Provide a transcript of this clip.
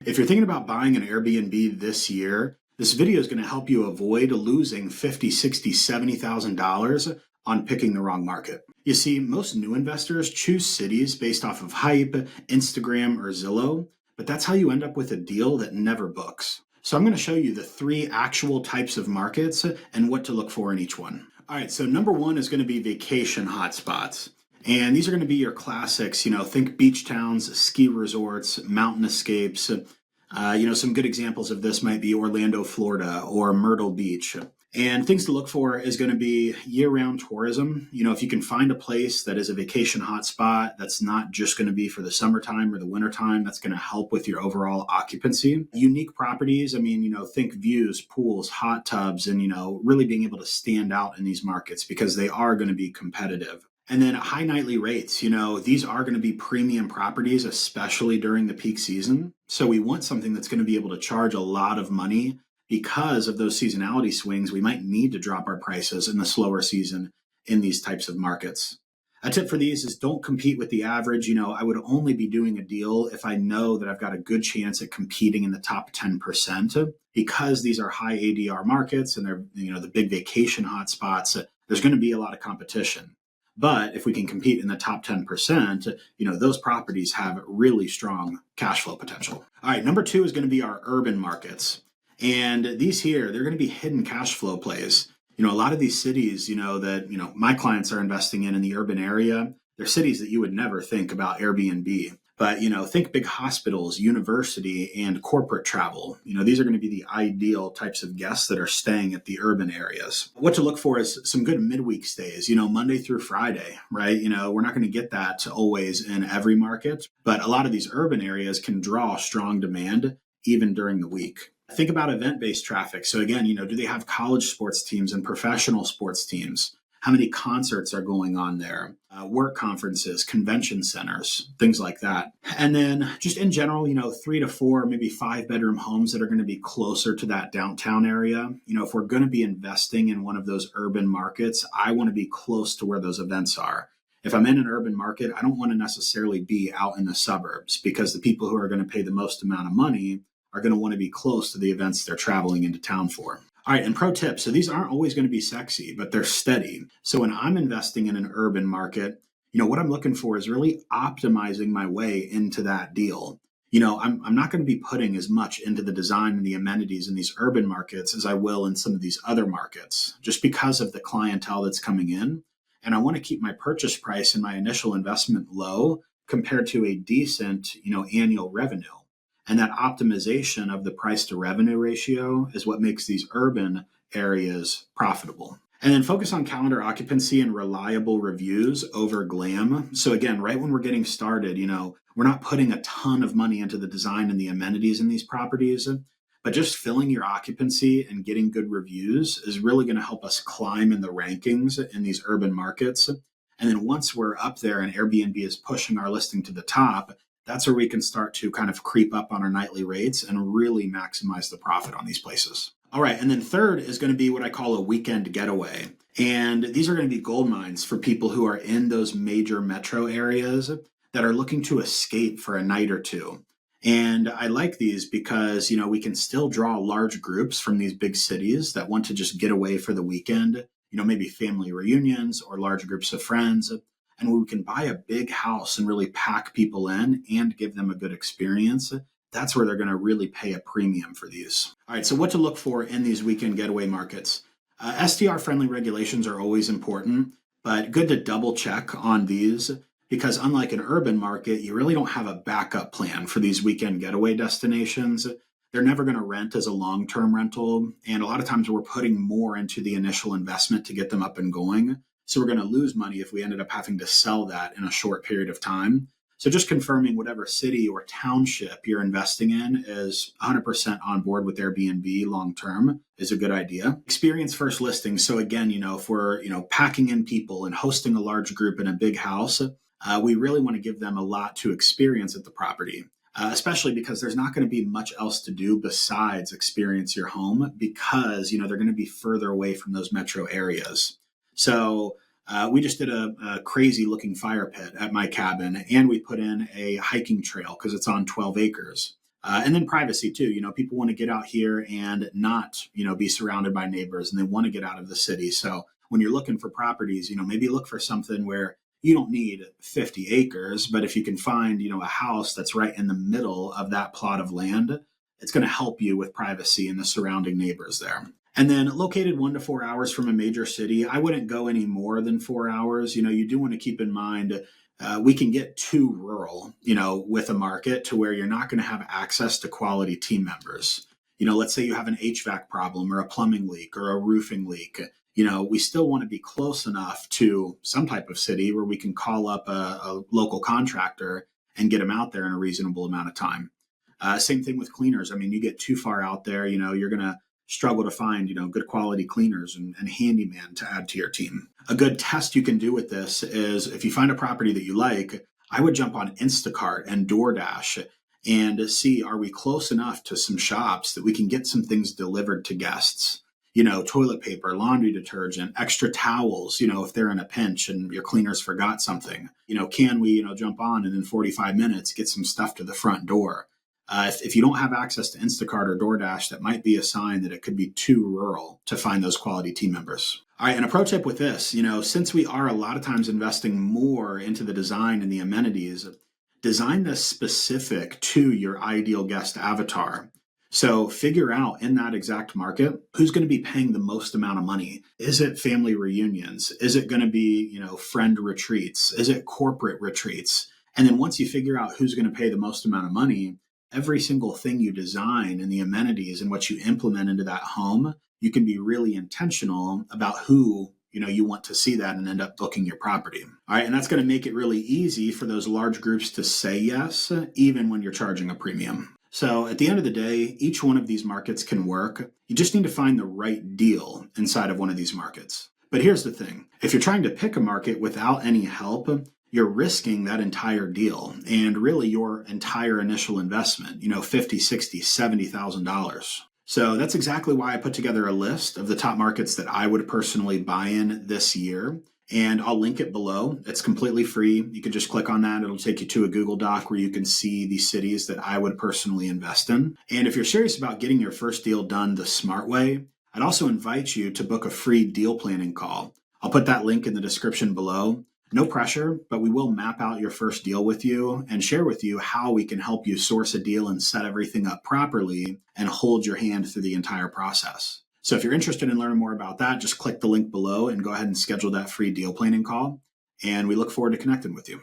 If you're thinking about buying an Airbnb this year, this video is going to help you avoid losing $50, $60, $70,000 on picking the wrong market. You see, most new investors choose cities based off of hype, Instagram, or Zillow, but that's how you end up with a deal that never books. So I'm going to show you the three actual types of markets and what to look for in each one. All right, so number one is going to be vacation hotspots. And these are going to be your classics, think beach towns, ski resorts, mountain escapes. Some good examples of this might be Orlando, Florida, or Myrtle Beach. And things to look for is going to be year-round tourism. If you can find a place that is a vacation hotspot that's not just going to be for the summertime or the wintertime, that's going to help with your overall occupancy. Unique properties, think views, pools, hot tubs, and, really being able to stand out in these markets because they are going to be competitive. And then high nightly rates, these are going to be premium properties, especially during the peak season. So we want something that's going to be able to charge a lot of money because of those seasonality swings. We might need to drop our prices in the slower season in these types of markets. A tip for these is don't compete with the average. I would only be doing a deal if I know that I've got a good chance at competing in the top 10% because these are high ADR markets and they're, the big vacation hotspots. There's going to be a lot of competition. But if we can compete in the top 10%, those properties have really strong cash flow potential. All right, number two is going to be our urban markets. And these here, they're going to be hidden cash flow plays. A lot of these cities, that, my clients are investing in the urban area, they're cities that you would never think about Airbnb. But, think big hospitals, university, and corporate travel. These are going to be the ideal types of guests that are staying at the urban areas. What to look for is some good midweek stays, Monday through Friday, right? We're not going to get that always in every market, but a lot of these urban areas can draw strong demand even during the week. Think about event-based traffic. So again, do they have college sports teams and professional sports teams? How many concerts are going on there? Work conferences, convention centers, things like that. And then just in general, 3 to 4, maybe 5 bedroom homes that are going to be closer to that downtown area. If we're going to be investing in one of those urban markets, I want to be close to where those events are. If I'm in an urban market, I don't want to necessarily be out in the suburbs because the people who are going to pay the most amount of money are going to want to be close to the events they're traveling into town for. All right, and pro tip. So these aren't always going to be sexy, but they're steady. So when I'm investing in an urban market, what I'm looking for is really optimizing my way into that deal. I'm not going to be putting as much into the design and the amenities in these urban markets as I will in some of these other markets, just because of the clientele that's coming in. And I want to keep my purchase price and my initial investment low compared to a decent, annual revenue. And that optimization of the price to revenue ratio is what makes these urban areas profitable. And then focus on calendar occupancy and reliable reviews over glam. So again, right when we're getting started, we're not putting a ton of money into the design and the amenities in these properties, but just filling your occupancy and getting good reviews is really going to help us climb in the rankings in these urban markets. And then once we're up there and Airbnb is pushing our listing to the top, that's where we can start to kind of creep up on our nightly rates and really maximize the profit on these places. All right. And then third is going to be what I call a weekend getaway. And these are going to be gold mines for people who are in those major metro areas that are looking to escape for a night or two. And I like these because, we can still draw large groups from these big cities that want to just get away for the weekend, maybe family reunions or large groups of friends. And we can buy a big house and really pack people in and give them a good experience. That's where they're going to really pay a premium for these. All right, so what to look for in these weekend getaway markets. STR-friendly regulations are always important, but good to double check on these because unlike an urban market, you really don't have a backup plan for these weekend getaway destinations. They're never going to rent as a long-term rental, and a lot of times we're putting more into the initial investment to get them up and going. So we're going to lose money if we ended up having to sell that in a short period of time. So just confirming whatever city or township you're investing in is 100% on board with Airbnb long-term is a good idea. Experience first listings. So again, if we're, packing in people and hosting a large group in a big house, we really want to give them a lot to experience at the property. Especially because there's not going to be much else to do besides experience your home because, they're going to be further away from those metro areas. So we just did a crazy looking fire pit at my cabin and we put in a hiking trail because it's on 12 acres. And then privacy too. People want to get out here and not, be surrounded by neighbors, and they want to get out of the city. So when you're looking for properties, maybe look for something where you don't need 50 acres, but if you can find, a house that's right in the middle of that plot of land, it's going to help you with privacy and the surrounding neighbors there. And then located 1 to 4 hours from a major city, I wouldn't go any more than 4 hours. You do want to keep in mind we can get too rural, with a market to where you're not going to have access to quality team members. Let's say you have an HVAC problem or a plumbing leak or a roofing leak. We still want to be close enough to some type of city where we can call up a local contractor and get them out there in a reasonable amount of time. Same thing with cleaners. I mean, you get too far out there, you're going to struggle to find, good quality cleaners and handyman to add to your team. A good test you can do with this is if you find a property that you like, I would jump on Instacart and DoorDash and see, are we close enough to some shops that we can get some things delivered to guests? Toilet paper, laundry detergent, extra towels, if they're in a pinch and your cleaners forgot something, can we, jump on and in 45 minutes get some stuff to the front door? If you don't have access to Instacart or DoorDash, that might be a sign that it could be too rural to find those quality team members. All right, and a pro tip with this, since we are a lot of times investing more into the design and the amenities, design this specific to your ideal guest avatar. So figure out in that exact market who's going to be paying the most amount of money. Is it family reunions? Is it going to be, friend retreats? Is it corporate retreats? And then once you figure out who's going to pay the most amount of money, every single thing you design and the amenities and what you implement into that home, you can be really intentional about who you want to see that and end up booking your property. All right, and that's going to make it really easy for those large groups to say yes, even when you're charging a premium. So at the end of the day, each one of these markets can work. You just need to find the right deal inside of one of these markets. But here's the thing. If you're trying to pick a market without any help, you're risking that entire deal and really your entire initial investment, $50, $60, $70,000. So that's exactly why I put together a list of the top markets that I would personally buy in this year. And I'll link it below. It's completely free. You can just click on that. It'll take you to a Google Doc where you can see the cities that I would personally invest in. And if you're serious about getting your first deal done the smart way, I'd also invite you to book a free deal planning call. I'll put that link in the description below. No pressure, but we will map out your first deal with you and share with you how we can help you source a deal and set everything up properly and hold your hand through the entire process. So if you're interested in learning more about that, just click the link below and go ahead and schedule that free deal planning call. And we look forward to connecting with you.